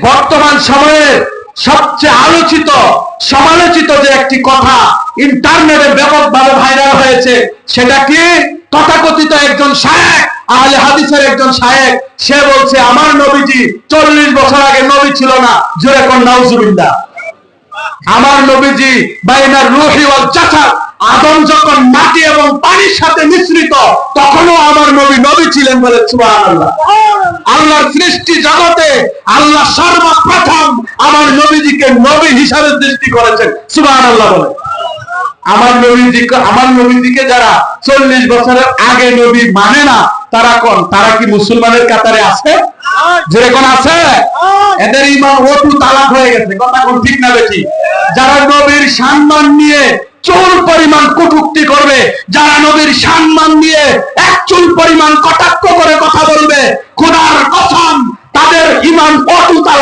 বর্তমান সময়ের সবচেয়ে আলোচিত সমালোচিত যে একটি কথা ইন্টারনেটে ব্যাপকভাবে ভাইরাল হয়েছে, সেটা কি? তথাকথিত একজন শায়েখ, আহলে হাদিসের একজন শায়েখ, সে বলছে আমার নবীজি 40 বছর আগে নবী ছিল না। জোরে কোন নাউজুবিল্লাহ। আমার নবীজি বাইনার রূহি ওয়াল জাসাদ, আদম যখন মাটি এবং পানির সাথে মিশ্রিত তখনও আমার নবী নবী ছিলেন বলে সুবহানাল্লাহ। আল্লাহর সৃষ্টি জগতে আল্লাহ সর্বপ্রথম আমার নবীজিকে নবী হিসাবে সৃষ্টি করেছেন, সুবহানাল্লাহ বলে। আমার নবীজিকে যারা 40 বছরের আগে নবী মানে না, তারা কোন? তারা কি মুসলমানের কাতারে আছে? যেরকম আছে, এদের ঈমান অটু তালাক হয়ে গেছে। কথা কোন ঠিক না বেশি? যারা নবীর সম্মান নিয়ে চুল পরিমাণ কটূক্তি করবে, যারা নবীর সম্মান নিয়ে এক চুল পরিমাণ কটাক্ষ করে কথা বলবে, খোদার কসম তাদের ঈমান অটু তালাক।